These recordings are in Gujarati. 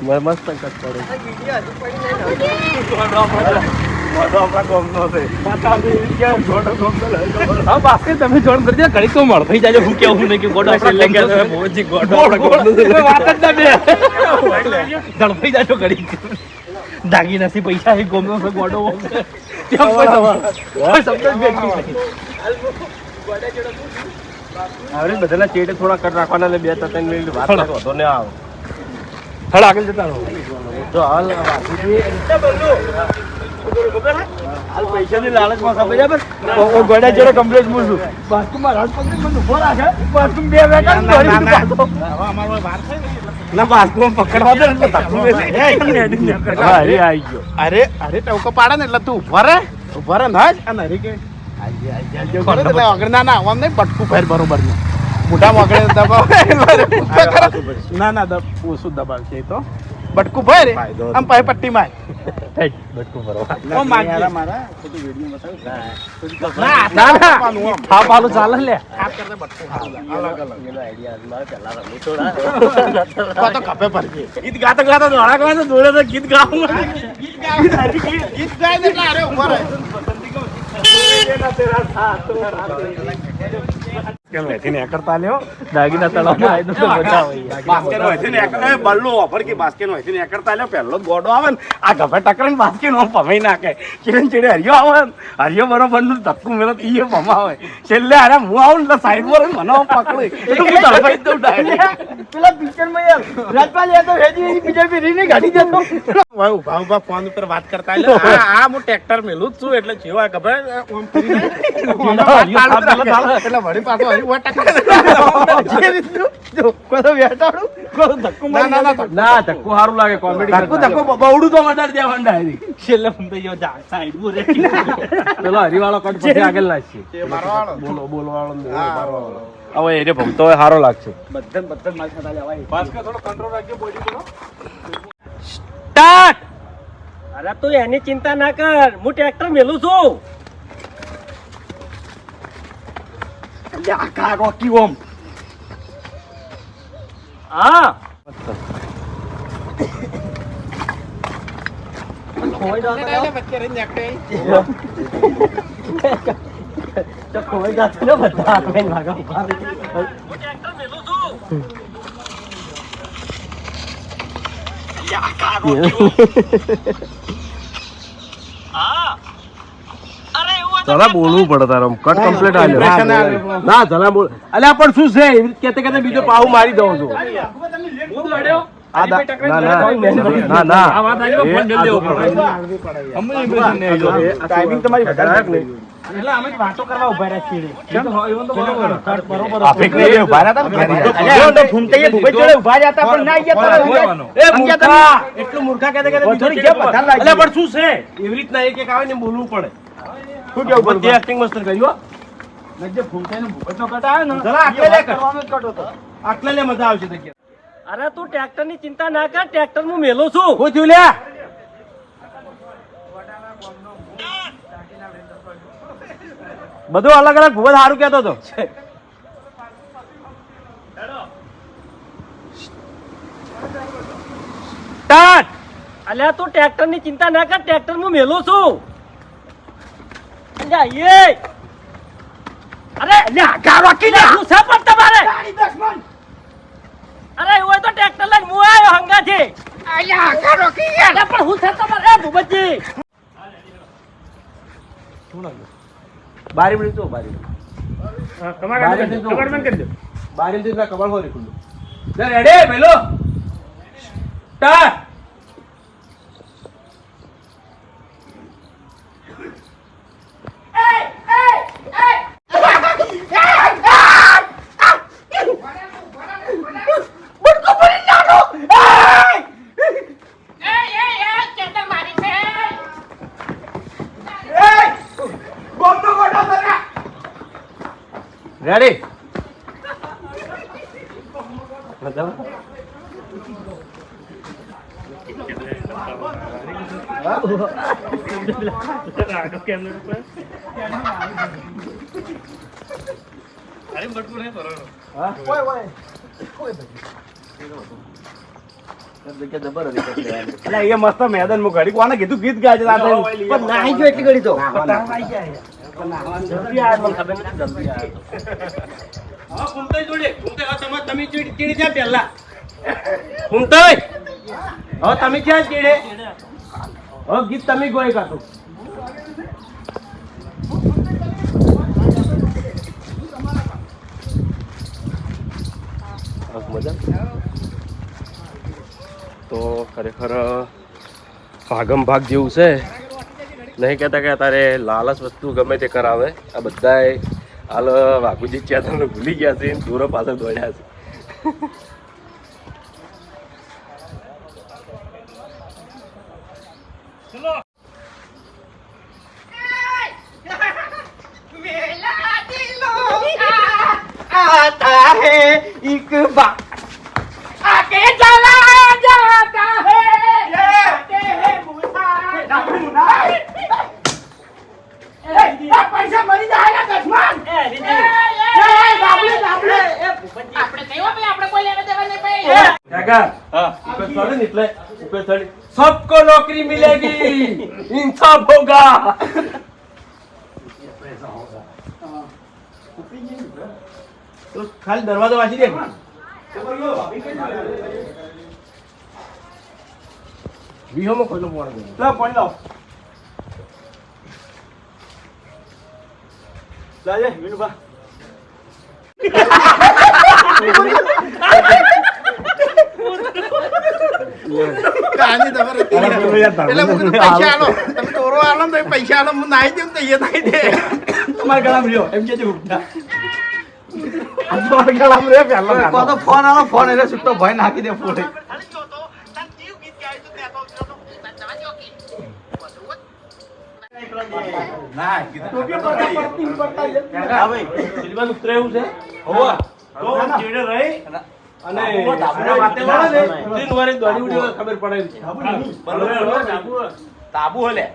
મસ્ત કટ કરે તમે જોડ કરજો ઘડી તો મળ થઈ જાય હું કેવું નહીં કે ગોડો ઝડપાઈ જાજો ઘડી દાગી નથી પૈસા એ ગોમનો ગોડો બધાના ચેટે થોડા કટ રાખવાના 2-3 મિનિટ વાત વધો ને આવો હળ આગળ જતા રહો જો હાલ પૈસાની લાલચમાં ખબર બરાબર ગોડા જોડે કમ્પ્લેટ મૂકું બાસ્કુમાં રાત પકડી મને ઉભો રાખે બાસ્કુ બે વેગા ના બાસ્કુમાં પકડવા દે એટલે તકલું અરે આવી ગયો અરે ટવકો પાડે ને એટલે તું ઉભા રે ના અને હરી કે આગળ ના આમ નહીં બટકું ફેર બરોબર ને મોઢા મોકળે દબાવ ના ઓછું દબાવ છે તો બટકું ફેર આમ પાય પટ્ટી માર બટકું ભરવા મારા ખોટું વિડિયો બતાવ ના હા પાલો ચાલે લે ખાસ કરતે બટકું અલગ એનો આઈડિયા મારે પહેલા રમી થોડા તો કપે પર ગીત ગાતા દોડા ગાવા દોડે તો ગીત ગાવું ગીત ગાય ને એટલે અરે ઉભા રહે તેરા સાથ કે વેથી ને કરતા લ્યો દાગીના તળાવમાં આઈ તો બચાવ બાસ્કેટ વેથી ને કરે બલ્લો ઓફર કે બાસ્કેટ વેથી ને કરતા લ્યો પહેલો ગોડો આવે ને આ ગફે ટકરન બાસ્કેટ નો પમાઈ નાખે કિરણ ચેડે હરિયો આવે હરિયો બરોબર નું ધક્કું મેલો ઈએ પમાવે છેલ્લે અરે હું આવું ને સાઈડ પર મને પકડી તો હું તળપાઈ દઉં ડાયરેક્ટ પેલા પિક્ચર માં યાર રાજપાલ એ તો હેજી પિક્ચર પે રીને ગાડી જતો ભાઈ ઉભા ફોન ઉપર વાત કરતા લ્યો આ હું ટ્રેક્ટર મેલું છું એટલે જેવા ગભે ઓમ ફરી એટલે વળી પાછો ધક્કો સારું લાગે કોમેડી બવડું તો વધારે દેવાનું ડાયરેક્ટ છેલ્લે પેલો હરીવાળો કટ પછી આગળ લાગશે બોલો વાળો હવે એને ભમતો સારો લાગશે બધા મારી સાથે લેવાય થોડો કંટ્રોલ રાખજો બોડી બોલો સ્ટાર્ટ અરે તું એની ચિંતા ના કર હું ટ્રેક્ટર મેલું છું આખા રોકી ઓમ હા ખોઈ દો બચ્ચે રહી નાખે તો ખોઈ દો ને બધા આખે લાગા હું ટ્રેક્ટર મેલું છું આખા રોકી હા જરા બોલવું પડે તારે કટ કમ્પ્લીટ આલ્યો ના જરા બોલ અલ્યા પણ શું છે કેતે કેતે બીજો પાવ મારી દઉં છું ટાઈમિંગ તમારી વધારે નહીં એટલે અમે વાતો કરવા ઉભા રહ્યા છીએ એટલું મૂર્ખા કેતે કેતે પણ શું છે એવી રીતના એક એક આવે ને બોલવું પડે શું કેવું બધી એક્ટિંગ મસ્ત કર્યું નજે ફૂંકાઈને ભૂપતનો કટ આવે ને જરા આટલે લે કરવાનો કટ હતો આટલે લે મજા આવશે તકે અરે તું ટ્રેક્ટર ની ચિંતા ના કર ટ્રેક્ટર હું મેલો છું હું થયું લે બધું અલગ અલગ ભૂપત સારું કહેતો હતો સ્ટાર્ટ અલ્યા તું ટ્રેક્ટર ની ચિંતા ના કર ટ્રેક્ટર હું મેલો છું અરે ગારો કી હું છે પણ તમારે અરે ઓય તો ટ્રેક્ટર લઈને હું આવ્યો હંગાથી આયા ગારો કી યાર પણ હું છે તમારે ભૂપતજી શું લાગ્યું બારી મળી તો બારી તમારે કબર બંધ કરી દો બારી થી કબર હોરી ખુલ્લું લે રેડી પેલો સ્ટાર્ટ રેડી મસ્ત મેદાન માં ઘડી કોને કીધું ગીત ગાય છે નાહી ગયો એટલી ઘડી તો તમે ચીડી ત્યાં પેલા તમે ક્યાં ચીડે ગીત તમે ગોય કાઢો મજા તો ખરેખર ભાગમ ભાગ જેવું છે નહીં કહેતા કે તારે લાલચ વસ્તુ ગમે તે કરાવે આ બધાય હાલ વાઘુજી ચેતન ભૂલી ગયા છે દૂરો પાછળ દોડ્યા છે आता है एक बार आके चला जाता है आते हैं मुना पैसा मरी जाएगा दुश्मन આપણે કહેવા ભાઈ આપણે કોઈ લેવા દેવા નહીં ભાઈ કાકા હા ઉપર ચડે ને એટલે ઉપર ચડી सबको नौकरी मिलेगी इंसाफ होगा तो खाली दरवाजा वाची दे वीहो में खोलो फोन ला फोन लाओ लाजे विनुबा કાની તમારે એટલે હું પૈસા આલો તમે ચોરો આલો તો પૈસા આલો હું નાઈ દઉં તો એ નાઈ દે તમારા ગળામાં રહ્યો એમ કે ઉઠા તમારા ગળામાં રે પહેલા કો તો ફોન આલો ફોન એટલે છૂટો ભાઈ નાખી દે ફોટો ના ટોપી પડતા હા ભાઈ સિલવાન ઉતરે એવું છે હોવા તો ચેડે રહી અને વાતે વાળે ને દિન વારે દોડી ઉડી ખબર પડે છે તાબુ હલે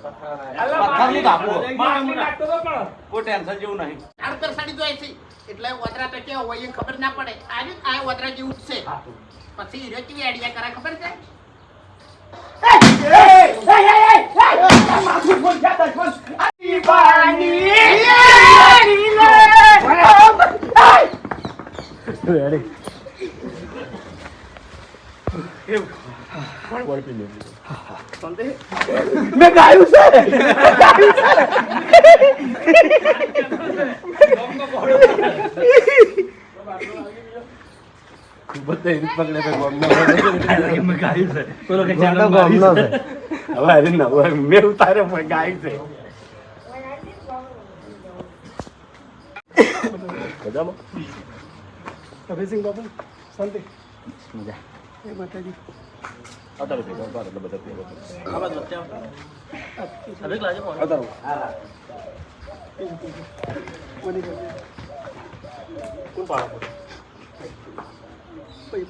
પથ્થરની તાબુ કોઈ ટેન્શન જેવું નહીં આડતર સાડી જોઈ છે એટલે ઓતરા તો કેવો હોય એ ખબર ના પડે આજે આ ઓતરા જેવું છે પછી હીરો કેવી આઈડિયા કરે ખબર છે માથું બોલ જાતા બોલ દીવાની રેડી मैं गायू से बताइए पकड़े पे मैं गायू से तो लोग जानो गायू से अब अरे ना वो मैं उतारे मैं गायू से बजाओ कभी सिंह बाबू शांति मजा ये माताजी आता रहते हैं बात बताते हैं आवाज बच्चा अभी क्लास में आता हूं कौन पाड़ा कोई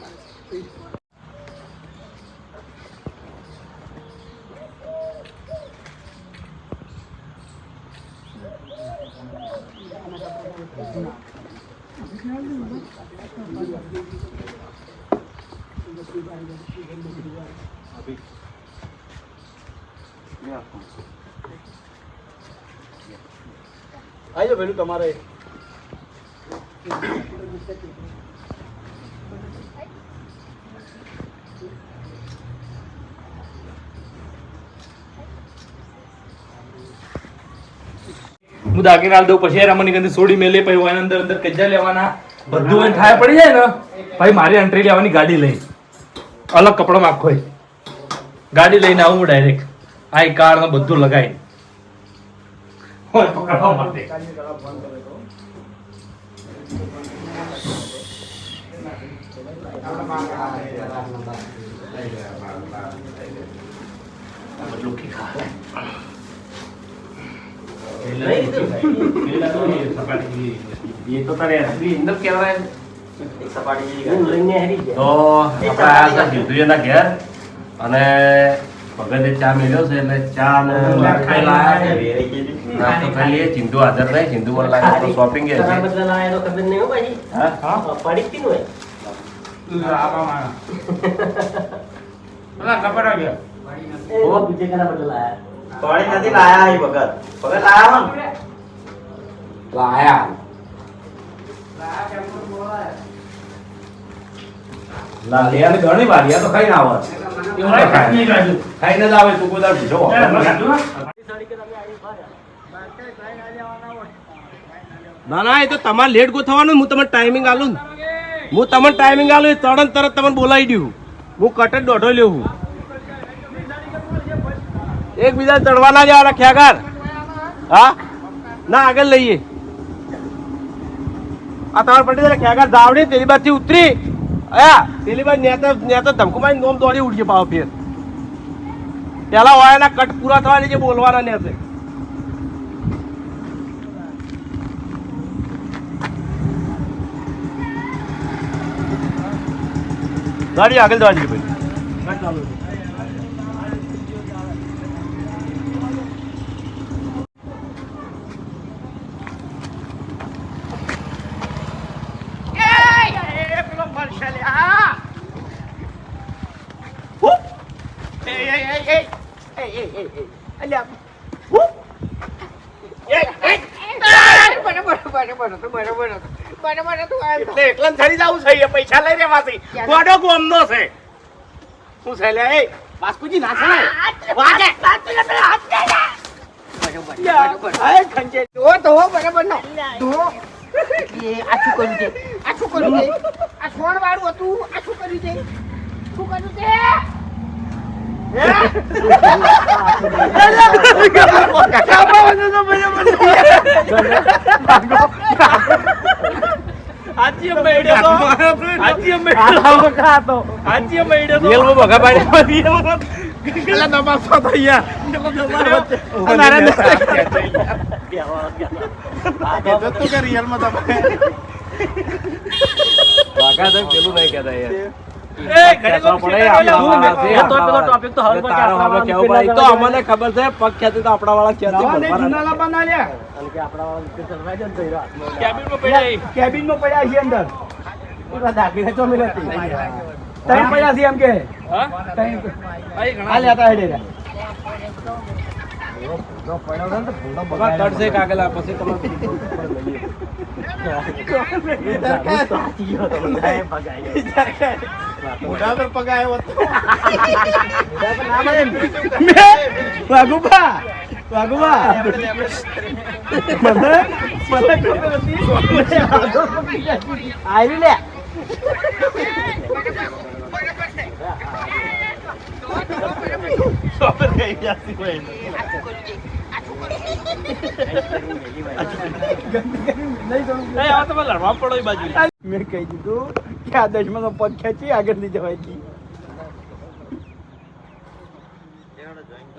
आइए बेलू तुम्हारे હું દાગીને આલ દઉં પછી રમણી ગંદી સોડી મેલે પછી હોય અંદર અંદર કજ્જા લેવાના બધું એને ઠાય પડી જાય ને ભાઈ મારી એન્ટ્રી લેવાની ગાડી લઈ અલગ કપડામાં આખો ગાડી લઈને આવું હું ડાયરેક્ટ આઈ કાર્ડ ને બધું લગાવી હોય પકડવા માટે એ તો તારે અંદર કહેવાય સપાટી તો આપણે આયા હતા જીતુજીના ઘેર અને ભગતે ચા મેળ્યો છે એટલે ચા ને ખાઈ લાયા નાસ્તો ખાઈ લઈએ. ચિંતુ હાજર નહીં, ચિંતુ મને લાગે તો શોપિંગ છે. લાલિયા ને ઘણી વાલિયા તો ખાઈ ના આવે, ખાઈને જ આવે તું બધા જો ના ના એ તો તમારે લેટ ગોઠવવાનું. હું તમને ટાઈમિંગ આલું ને, હું તમને ટાઈમિંગ આલું એ તરત તમને બોલાવી દઉં. હું કટ જ દોઢો લેવું. એકબીજા ચડવાના જ રાખ્યા કર. હા ના આગળ લઈએ. આ તમારે પટેલ રાખ્યા કર ધાવડી તેરી બાજથી ઉતરી પેલી બાજુ નેતા ધમકુમાઈ નોમ દોડી ઉઠીએ પાવ ફેર. પેલા વાયાના કટ પૂરા થવાની જે બોલવાના નેતે. ગાડી આગળ દોડી ભાઈ. પૈસા લઈ રેવાથી ગોડો ગોમનો છે. શું છે લે એ બાસ્કુજી ના છે વાગે ખંજે તો બરાબર નો તો એ આ શું કર્યું છે, આ શું કર્યું છે, આ સોણ વાળું હતું, આ શું કર્યું છે, શું કર્યું છે? પેલું નહીં કેતા યાર. અમને ખબર છે પગ ખેતી તો આપડા વાળા કેબિન માં પડ્યા છે અંદર દાખલી ચોમેલા ત્રણ પડ્યા છે એમ કે તડશે કાગલા પછી મોઢા પર પગાયો વાઘુબા આવી લે લડવા પડો બાજુ. મેં કહી દીધું કે આ દશમાં તો પગ ખેંચી આગળ લઈ જવાય કી.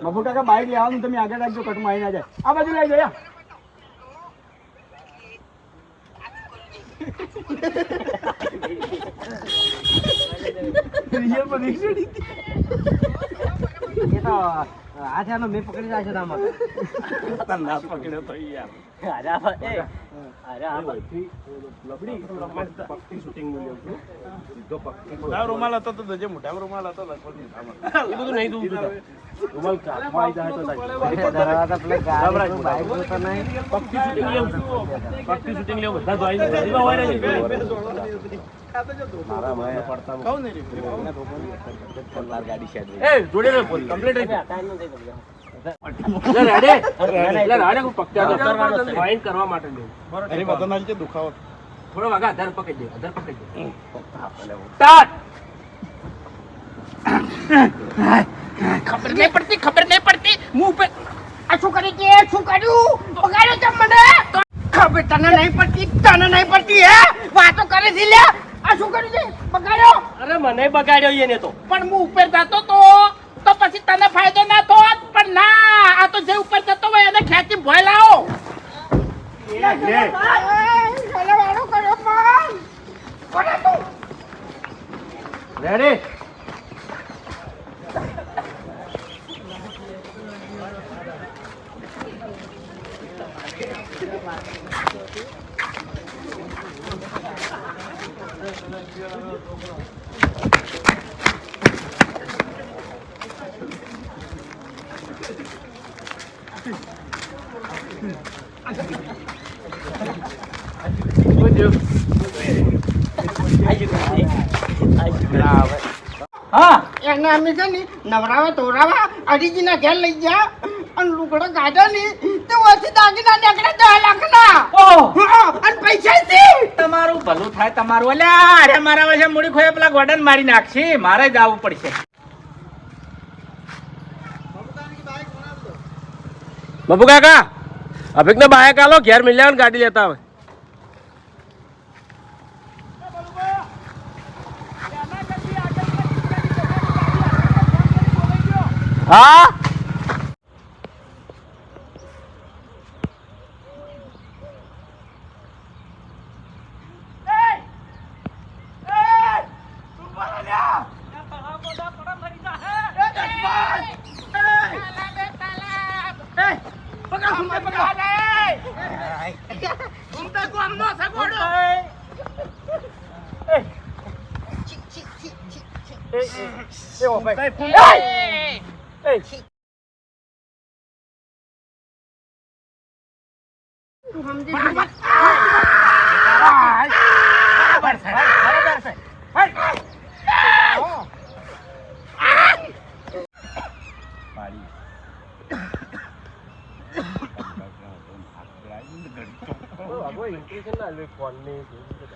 મફુ કાકા બાઈક લેવાનું તમે આગળ રાખજો, કટમાં આવી ના જાય. આ બાજુ લઈ જાય. મેં પકડી જાય છે પકડ્યો તો યાર રૂમાલ હતો તો દજે મોટા રૂમાલ હતો એ બધું નહીં દઉં રૂમાલ પક્કી શૂટિંગ લેવું બધા દુખાવો થોડો વાગા આધાર પકડી દે. ખબર નહીં પડતી મું ઉપર આ શું કરી કે શું કર્યું બગાડ્યો તમ મને ખબર તને નહીં પડતી હે વાતો કરે છે લે. આ શું કર્યું છે બગાડ્યો? અરે મને બગાડ્યો એને તો પણ હું ઉપર જતો તો પછી તને ફાયદો ના થોત પણ ના આ તો જે ઉપર જતો હોય એને ખેંચી ભોય લાવો. રેડી હા એને અમે છે ને નવરાવા તોરાવા અડીજીના ઘેર લઈ ગયા અને લુગડો કાઢ્યો ને તો ઓછી દાગીના નીકળે 10 લાખના. અને પૈસા છે તમારું ભલું થાય તમારું. અલ્યા અરે મારા વચ્ચે મૂડી ખોય પેલા ગોડન મારી નાખશે. મારે જ આવવું પડશે. બાબુ કાકા અભિક ને બાયક આલો ઘેર મિલ્યા ગાડી લેતા આવે. હા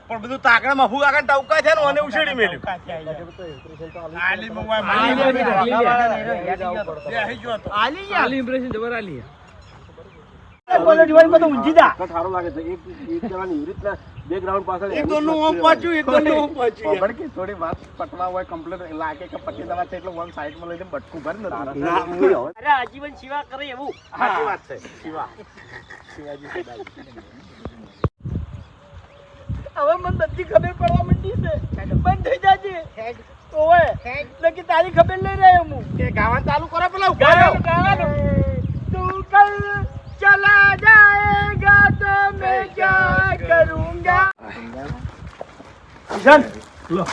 પણ બધું તાકડા મફુ કાકા ટવકા છે ને અને ઉછેડી મેલ્યું. થોડી વાત પટવા હોય કમ્પ્લેટ લાગે કે પટ્ટી દવા છે એટલે વન સાઈડ માં લઈને બટકું ભરી ને અરે આજીવન શિવા કરે એવું. સાચી વાત છે. શિવા હવે મને બધી ખબર પડવા માંડી છે. બંધ થઈ જાજે ઓય લકી તારી ખબર લઈ રહ્યો હું કે ગાવાનું ચાલુ કરો પેલા ગાવાનું તું કલ ચલા જાએગા તો मैं क्या करूँगा કિશન લો